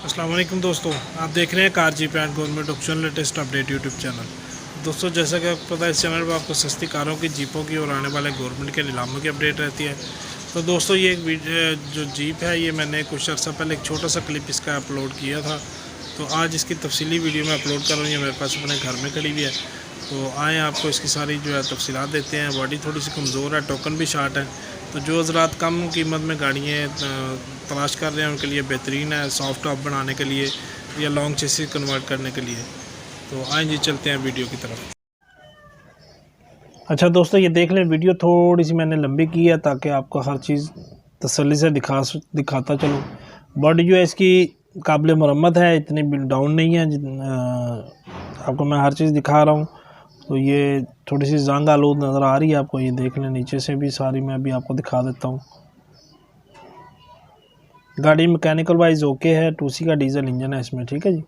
अस्सलाम वालेकुम दोस्तों, आप देख रहे हैं car jeep and government option latest update YouTube channel. दोस्तों, जैसा कि आपको पता है, इस चैनल पर आपको सस्ती कारों की, जीपों की और आने वाले गवर्नमेंट के नीलामों की अपडेट रहती है। तो दोस्तों, ये एक जो जीप है, ये मैंने कुछ अर्सा पहले एक छोटा सा क्लिप इसका अपलोड किया था। तो आज इसकी तफसीली वीडियो मैं अपलोड कर रहा हूँ। ये मेरे पास अपने घर में खड़ी हुई है। तो आए आपको इसकी सारी जो है तफसीलात देते हैं। बॉडी थोड़ी सी कमज़ोर है, टोकन भी शार्ट है। तो जो हज़रात कम कीमत में गाड़ियाँ तलाश कर रहे हैं, उनके लिए बेहतरीन है, सॉफ्ट टॉप बनाने के लिए या लॉन्ग चेसिस कन्वर्ट करने के लिए। तो आए जी, चलते हैं वीडियो की तरफ। अच्छा दोस्तों, ये देख लें, वीडियो थोड़ी सी मैंने लंबी की है ताकि आपको हर चीज़ तसल्ली से दिखाता चलूँ। बॉडी जो है इसकी काबिल मरम्मत है, इतनी डाउन नहीं है। आपको मैं हर चीज़ दिखा रहा हूँ। तो ये थोड़ी सी जंग आलूद नज़र आ रही है आपको, ये देख लें। नीचे से भी सारी मैं भी आपको दिखा देता हूँ। गाड़ी मैकेनिकल वाइज ओके है, 2C का डीजल इंजन है इसमें, ठीक है जी।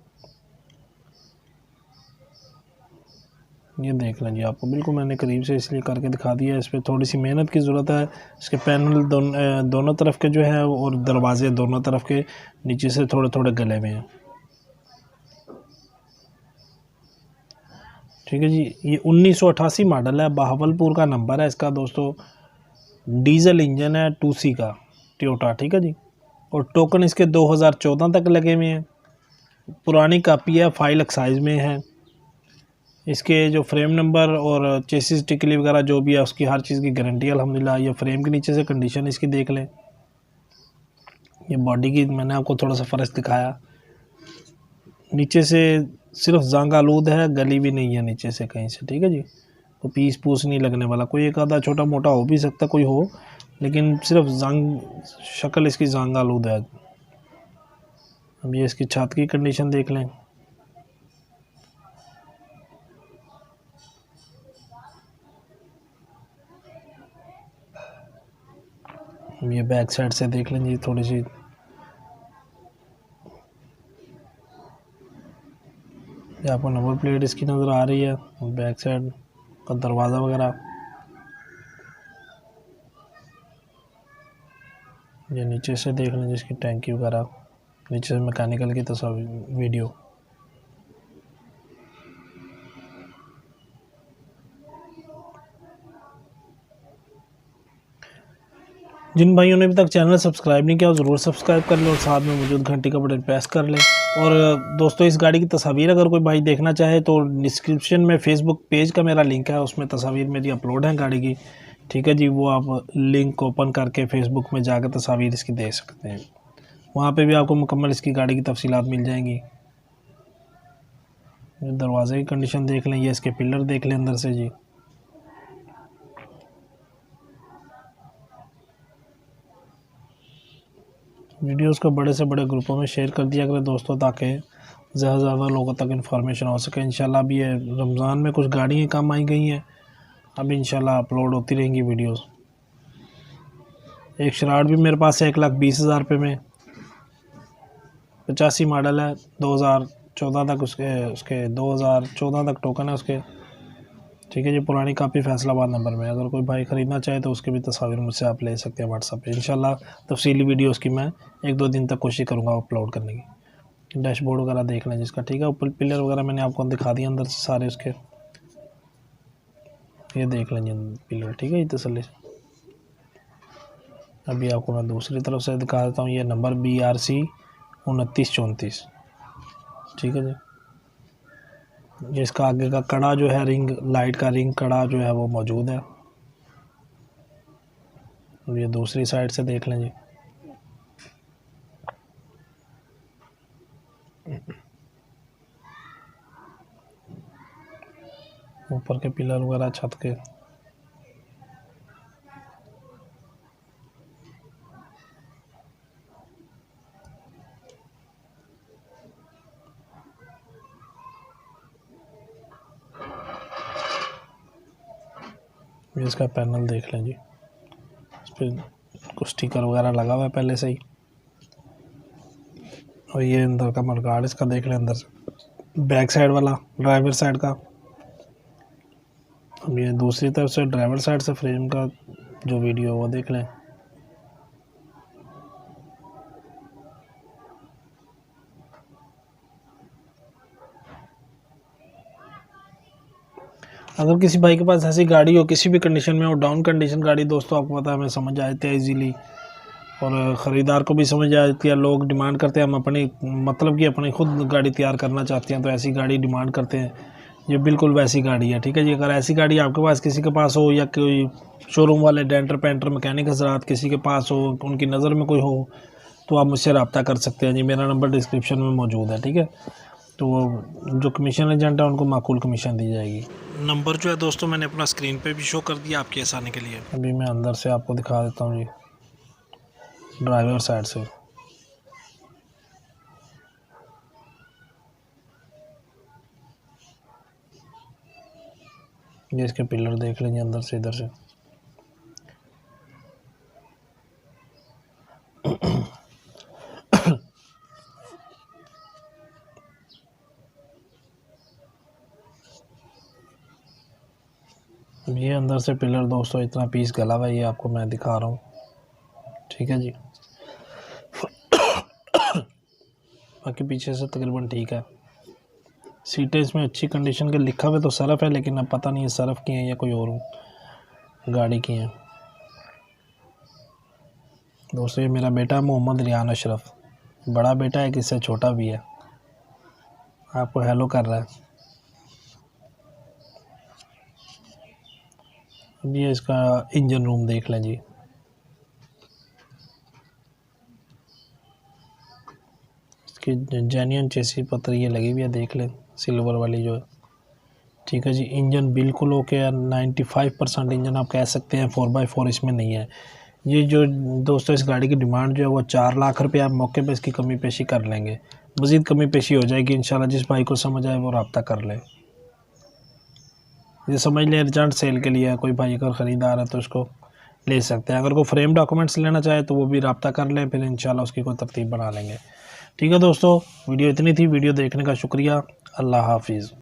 ये देख लें जी, आपको बिल्कुल मैंने करीब से इसलिए करके दिखा दिया है। इस पर थोड़ी सी मेहनत की ज़रूरत है। इसके पैनल दोनों तरफ के जो है और दरवाजे दोनों तरफ के नीचे से थोड़े थोड़े गले हुए हैं, ठीक है जी। ये 1988 मॉडल है, बहावलपुर का नंबर है इसका दोस्तों। डीजल इंजन है, 2C का टोयोटा, ठीक है जी। और टोकन इसके 2014 तक लगे हुए हैं। पुरानी कापी है, फाइल एक्साइज में है। इसके जो फ्रेम नंबर और चेसिस टिकली वगैरह जो भी है, उसकी हर चीज़ की गारंटी अल्हम्दुलिल्लाह। ये फ्रेम के नीचे से कंडीशन इसकी देख लें। ये बॉडी की मैंने आपको थोड़ा सा फ़र्क दिखाया। नीचे से सिर्फ जंग आलूद है, गली भी नहीं है नीचे से कहीं से, ठीक है जी। तो पीस पूस नहीं लगने वाला। कोई एक आधा छोटा मोटा हो भी सकता, कोई हो, लेकिन सिर्फ जंग, शक्ल इसकी जंग आलूद है। अब ये इसकी छत की कंडीशन देख लें। ये बैक साइड से देख लें जी, थोड़ी सी ये आपको नंबर प्लेट इसकी नज़र आ रही है। बैक साइड का दरवाज़ा वगैरह, ये नीचे से देख लें जिसकी टैंकी वगैरह, नीचे से मैकेनिकल की तस्वीर वीडियो। जिन भाइयों ने अभी तक चैनल सब्सक्राइब नहीं किया, ज़रूर सब्सक्राइब कर लें और साथ में मौजूद घंटी का बटन प्रेस कर लें। और दोस्तों, इस गाड़ी की तस्वीर अगर कोई भाई देखना चाहे तो डिस्क्रिप्शन में फेसबुक पेज का मेरा लिंक है, उसमें तस्वीर मेरी अपलोड है गाड़ी की, ठीक है जी। वो आप लिंक ओपन करके फेसबुक में जाकर तस्वीर इसकी देख सकते हैं। वहाँ पे भी आपको मुकम्मल इसकी गाड़ी की तफसीलात मिल जाएंगी। दरवाजे की कंडीशन देख लें, ये इसके पिलर देख लें अंदर से जी। वीडियोस को बड़े से बड़े ग्रुपों में शेयर कर दिया करें दोस्तों, ताकि ज़्यादा से ज़्यादा लोगों तक इन्फॉर्मेशन हो सके। इंशाल्लाह भी ये रमज़ान में कुछ गाड़ियाँ कम आई गई हैं, अब इंशाल्लाह अपलोड होती रहेंगी वीडियोस। एक शराट भी मेरे पास है 1,20,000 रुपये में, 85 मॉडल है, 2014 तक उसके 2014 तक टोकन है उसके, ठीक है जी। पुरानी काफ़ी फैसलाबाद नंबर में। अगर कोई भाई ख़रीदना चाहे तो उसकी भी तस्वीर मुझसे आप ले सकते हैं व्हाट्सएप पे। इंशाल्लाह तफसीली वीडियो उसकी मैं 1-2 दिन तक कोशिश करूँगा अपलोड करने की। डैशबोर्ड वगैरह देख लें जिसका, ठीक है। ऊपर पिलर वगैरह मैंने आपको दिखा दिया अंदर से सारे उसके, ये देख लें जी पिलर, ठीक है जी, तसल्ली से। अभी आपको मैं दूसरी तरफ से दिखा देता हूँ। ये नंबर BRC 2934, ठीक है जी। जिसका आगे का कड़ा जो है, रिंग लाइट का रिंग कड़ा जो है वो मौजूद है। ये दूसरी साइड से देख लें जी। ऊपर के पिलर वगैरह, छत के, इसका पैनल देख लें जी। इस पर कुछ स्टिकर वगैरह लगा हुआ है पहले से ही। और ये अंदर का मडगार्ड इसका देख लें, अंदर से बैक साइड वाला ड्राइवर साइड का। अब ये दूसरी तरफ से ड्राइवर साइड से फ्रेम का जो वीडियो वो देख लें। अगर किसी भाई के पास ऐसी गाड़ी हो किसी भी कंडीशन में हो, डाउन कंडीशन गाड़ी दोस्तों आपको पता है हमें समझ आती है इजीली, और ख़रीदार को भी समझ आती है। लोग डिमांड करते हैं हम अपनी मतलब कि अपनी खुद गाड़ी तैयार करना चाहते हैं तो ऐसी गाड़ी डिमांड करते हैं, ये बिल्कुल वैसी गाड़ी है। ठीक है जी, अगर ऐसी गाड़ी आपके पास किसी के पास हो या कोई शोरूम वाले डेंटर पेंटर मैकेनिक हजरात किसी के पास हो, उनकी नज़र में कोई हो, तो आप मुझसे रब्ता कर सकते हैं जी। मेरा नंबर डिस्क्रिप्शन में मौजूद है। ठीक है, तो जो कमीशन एजेंट है उनको माकूल कमीशन दी जाएगी। नंबर जो है दोस्तों मैंने अपना स्क्रीन पे भी शो कर दिया आपके आसानी के लिए। अभी मैं अंदर से आपको दिखा देता हूँ जी, ड्राइवर साइड से। ये इसके पिलर देख लीजिए अंदर से इधर से। ये अंदर से पिलर दोस्तों इतना पीस गला हुआ है, ये आपको मैं दिखा रहा हूँ। ठीक है जी, बाकी पीछे से तकरीबन ठीक है। सीटें इसमें अच्छी कंडीशन के लिखा हुआ तो सरफ है, लेकिन अब पता नहीं है सरफ की है या कोई और गाड़ी की है। दोस्तों ये मेरा बेटा मोहम्मद रियान अशरफ, बड़ा बेटा है, किससे छोटा भी है, आपको हेलो कर रहा है। अब ये इसका इंजन रूम देख लें जी। इसकी जेन्युइन चेसी पत्री ये लगी हुई है, देख लें सिल्वर वाली जो है। ठीक है जी, इंजन बिल्कुल ओके है, 95% इंजन आप कह सकते हैं, 4x4 इसमें नहीं है। ये जो दोस्तों इस गाड़ी की डिमांड जो है वो 4 लाख रुपये, आप मौके पे इसकी कमी पेशी कर लेंगे, मज़ीद कमी पेशी हो जाएगी इंशाल्लाह। जिस भाई को समझ आए वो रब्ता कर ले। ये समझ लें अर्जेंट सेल के लिए है, कोई भाई अगर ख़रीदार है तो उसको ले सकते हैं। अगर कोई फ्रेम डॉक्यूमेंट्स लेना चाहे तो वो भी रब्ता कर लें, फिर इंशाल्लाह उसकी कोई तरतीब बना लेंगे। ठीक है दोस्तों, वीडियो इतनी थी। वीडियो देखने का शुक्रिया। अल्लाह हाफिज़।